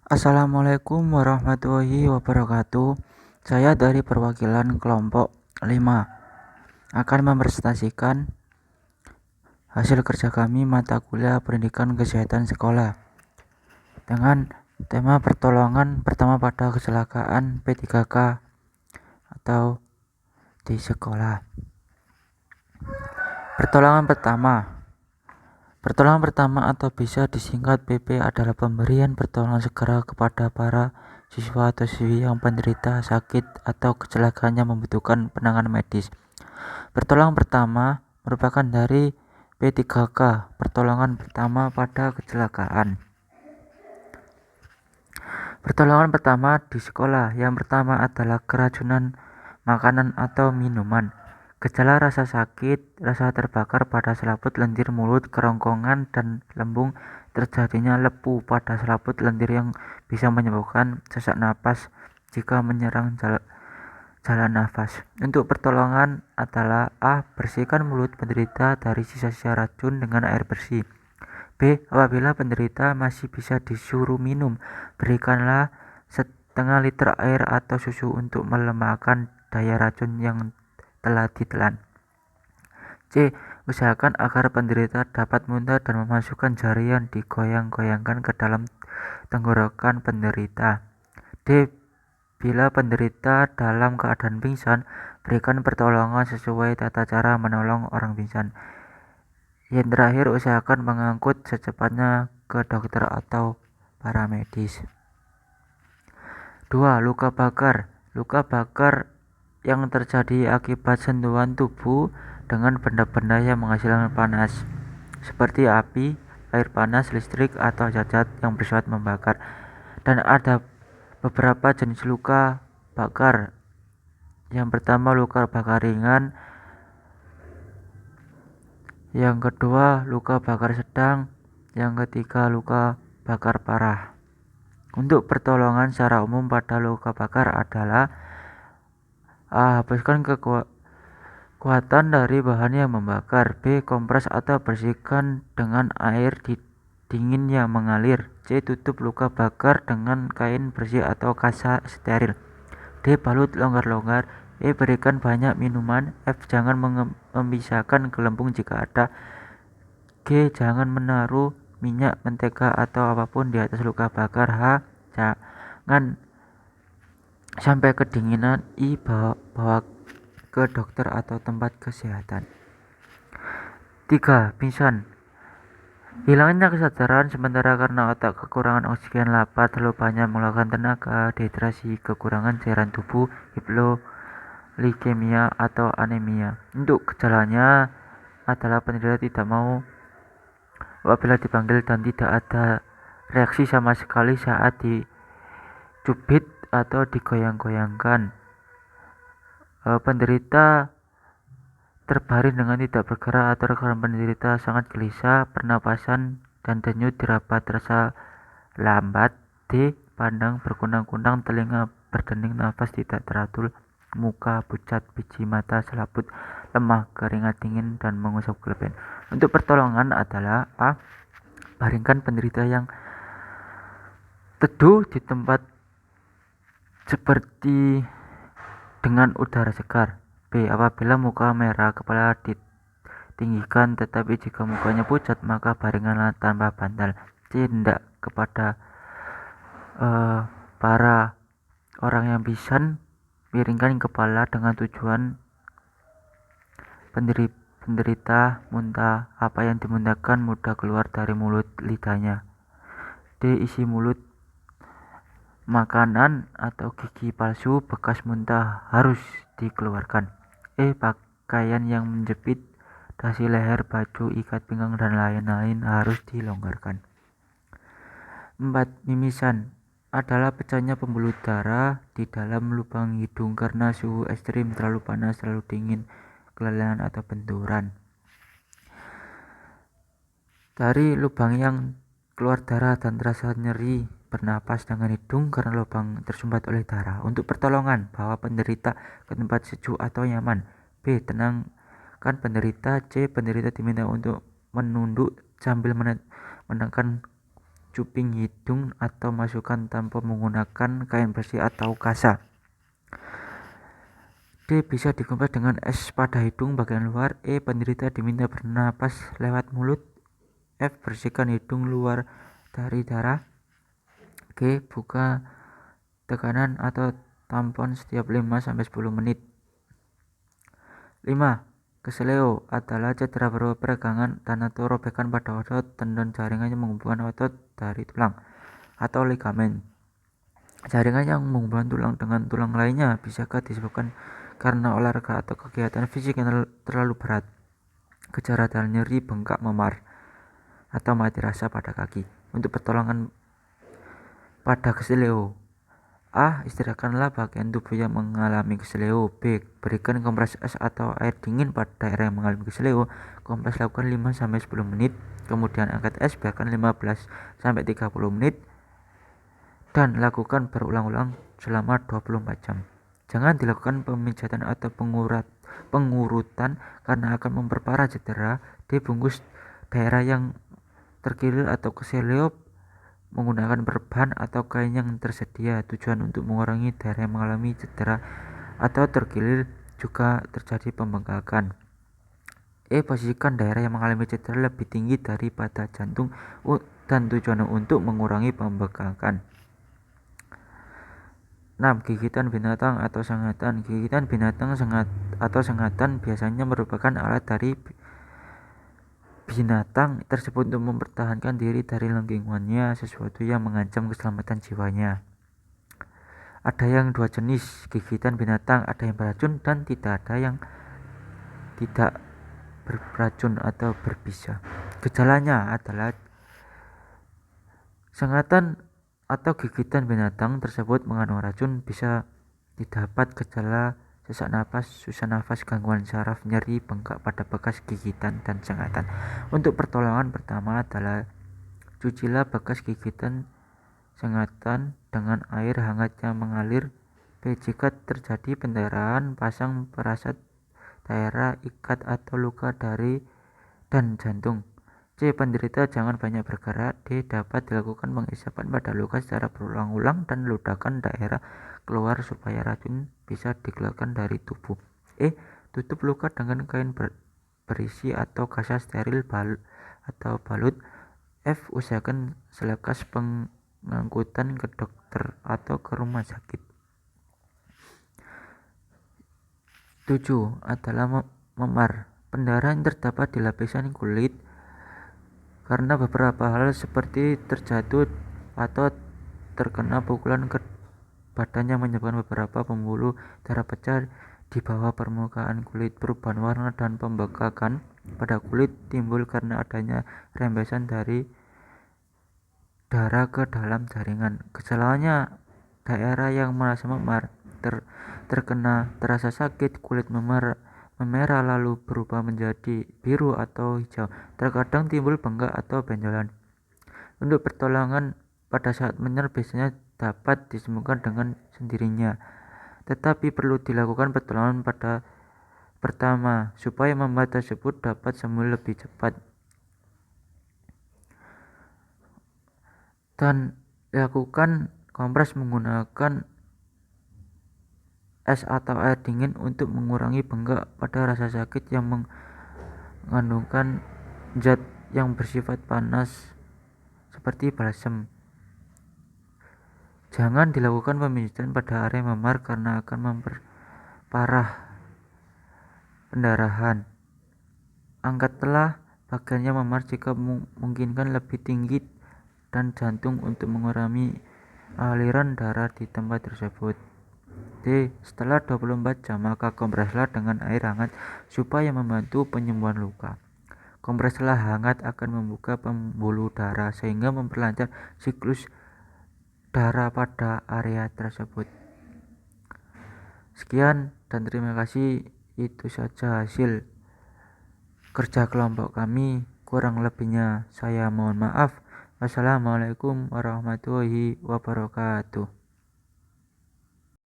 Assalamualaikum warahmatullahi wabarakatuh. Saya dari perwakilan kelompok 5 akan mempresentasikan hasil kerja kami mata kuliah pendidikan kesehatan sekolah dengan tema pertolongan pertama pada kecelakaan P3K atau di sekolah. Pertolongan pertama atau bisa disingkat PP adalah pemberian pertolongan segera kepada para siswa atau siswi yang penderita sakit atau kecelakaan yang membutuhkan penanganan medis. Pertolongan pertama merupakan dari P3K, pertolongan pertama pada kecelakaan. Pertolongan pertama di sekolah. Yang pertama adalah keracunan makanan atau minuman. Gejala rasa sakit, rasa terbakar pada selaput lendir mulut, kerongkongan, dan lambung, terjadinya lepu pada selaput lendir yang bisa menyebabkan sesak napas jika menyerang jalan nafas. Untuk pertolongan adalah A. Bersihkan mulut penderita dari sisa-sisa racun dengan air bersih. B. Apabila penderita masih bisa disuruh minum, berikanlah setengah liter air atau susu untuk melemahkan daya racun yang telah ditelan. C. Usahakan agar penderita dapat muntah dan memasukkan jari yang digoyang-goyangkan ke dalam tenggorokan penderita. D. Bila penderita dalam keadaan pingsan, berikan pertolongan sesuai tata cara menolong orang pingsan. Yang terakhir, usahakan mengangkut secepatnya ke dokter atau paramedis. 2. Luka bakar. Luka bakar yang terjadi akibat sentuhan tubuh dengan benda-benda yang menghasilkan panas, seperti api, air panas, listrik, atau zat-zat yang bersifat membakar. Dan ada beberapa jenis luka bakar. Yang pertama, luka bakar ringan. Yang kedua, luka bakar sedang. Yang ketiga, luka bakar parah. Untuk pertolongan secara umum pada luka bakar adalah A. Hapuskan kekuatan dari bahan yang membakar. B. Kompres atau bersihkan dengan air dingin yang mengalir. C. Tutup luka bakar dengan kain bersih atau kasa steril. D. Balut longgar-longgar. E. Berikan banyak minuman. F. Jangan memisahkan gelembung jika ada. G. Jangan menaruh minyak, mentega, atau apapun di atas luka bakar. H. Jangan sampai kedinginan. I. Bawa ke dokter atau tempat kesehatan. 3. Pingsan. Hilangnya kesadaran sementara karena otak kekurangan oksigen, lapar, terlalu banyak mengeluarkan tenaga, dehidrasi, kekurangan cairan tubuh, hipolikemia, atau anemia. Untuk gejalanya adalah penderita tidak mau apabila dipanggil dan tidak ada reaksi sama sekali saat dicubit atau digoyang-goyangkan. Penderita terbaring dengan tidak bergerak atau rekan penderita sangat gelisah, pernapasan dan denyut diraba terasa lambat. D. Pandang berkunang-kunang, telinga berdening, nafas tidak teratur, muka pucat, biji mata selaput, lemah, keringat dingin, dan mengusap kelebihan. Untuk pertolongan adalah A. Baringkan penderita yang teduh di tempat seperti dengan udara segar. B. Apabila muka merah, kepala ditinggikan, tetapi jika mukanya pucat, maka baringanlah tanpa bantal. C. Hendak kepada para orang yang pingsan, miringkan kepala dengan tujuan penderita muntah. Apa yang dimuntahkan mudah keluar dari mulut lidahnya. D. Isi mulut makanan atau gigi palsu bekas muntah harus dikeluarkan. E. Pakaian yang menjepit dasi leher, baju, ikat pinggang, dan lain-lain harus dilonggarkan. 4. Mimisan adalah pecahnya pembuluh darah di dalam lubang hidung karena suhu ekstrim, terlalu panas, terlalu dingin, kelelahan, atau benturan. Dari lubang yang keluar darah dan terasa nyeri bernapas dengan hidung karena lubang tersumbat oleh darah. Untuk pertolongan, bawa penderita ke tempat sejuk atau nyaman. B. Tenangkan penderita. C. Penderita diminta untuk menunduk sambil menekan cuping hidung atau masukkan tanpa menggunakan kain bersih atau kasa. D. Bisa dikompres dengan es pada hidung bagian luar. E. Penderita diminta bernapas lewat mulut. F. Bersihkan hidung luar dari darah. G. Buka tekanan atau tampon setiap 5-10 menit. 5. Keseleo adalah cedera peregangan dan atau robekan pada otot tendon jaringan yang menghubungkan otot dari tulang atau ligamen. Jaringan yang menghubungkan tulang dengan tulang lainnya bisakah disebabkan karena olahraga atau kegiatan fisik yang terlalu berat. Gejala adalah nyeri, bengkak, memar, atau mati rasa pada kaki. Untuk pertolongan pada keseleo: A. Istirahatkanlah bagian tubuh yang mengalami keseleo. B. Berikan kompres es atau air dingin pada daerah yang mengalami keseleo. Kompres lakukan 5-10 menit, kemudian angkat es, biarkan 15-30 menit, dan lakukan berulang-ulang selama 24 jam. Jangan dilakukan pemijatan atau pengurutan karena akan memperparah cedera. D. Bungkus daerah yang terkilir atau keseleo menggunakan perban atau kain yang tersedia. Tujuan untuk mengurangi daerah yang mengalami cedera atau terkilir juga terjadi pembengkakan. E. Posisikan daerah yang mengalami cedera lebih tinggi daripada jantung dan tujuan untuk mengurangi pembengkakan. 6. Gigitan binatang atau sengatan. Gigitan binatang atau sengatan biasanya merupakan alat dari binatang tersebut untuk mempertahankan diri dari lingkungannya, sesuatu yang mengancam keselamatan jiwanya. Ada yang dua jenis gigitan binatang, ada yang beracun dan tidak ada yang tidak beracun atau berbisa. Gejalanya adalah sengatan atau gigitan binatang tersebut mengandung racun. Bisa didapat gejala sesak napas, susah nafas, gangguan saraf, nyeri, bengkak pada bekas gigitan dan sengatan. Untuk pertolongan pertama adalah cucilah bekas gigitan sengatan dengan air hangat yang mengalir. B. Jika terjadi pendarahan, pasang perasat daerah ikat atau luka dan jantung. C. Penderita jangan banyak bergerak. D. Dapat dilakukan pengisapan pada luka secara berulang-ulang dan ludahkan daerah keluar supaya racun bisa dikeluarkan dari tubuh. E. Tutup luka dengan kain berisi atau kasa steril atau balut. F. Usahakan selekas pengangkutan ke dokter atau ke rumah sakit. 7. Adalah memar. Pendarahan terdapat di lapisan kulit karena beberapa hal seperti terjatuh atau terkena pukulan ke badan yang menyebabkan beberapa pembuluh darah pecah di bawah permukaan kulit. Perubahan warna dan pembengkakan pada kulit timbul karena adanya rembesan dari darah ke dalam jaringan. Gejalanya: daerah yang merasa memar, terkena, terasa sakit, kulit memerah lalu berubah menjadi biru atau hijau. Terkadang timbul bengkak atau benjolan. Untuk pertolongan pada saat menyerah biasanya dapat disembuhkan dengan sendirinya, tetapi perlu dilakukan pertolongan pada pertama supaya memar tersebut dapat sembuh lebih cepat. Dan lakukan kompres menggunakan es atau air dingin untuk mengurangi bengkak pada rasa sakit yang mengandungkan zat yang bersifat panas seperti balsam. Jangan dilakukan pemijatan pada area memar karena akan memperparah pendarahan. Angkatlah bagian yang memar jika memungkinkan lebih tinggi dan jantung untuk mengurangi aliran darah di tempat tersebut. D. Setelah 24 jam maka kompreslah dengan air hangat supaya membantu penyembuhan luka. Kompres hangat akan membuka pembuluh darah sehingga memperlancar siklus darah pada area tersebut. Sekian dan terima kasih. Itu saja hasil kerja kelompok kami. Kurang lebihnya saya mohon maaf. Wassalamualaikum warahmatullahi wabarakatuh.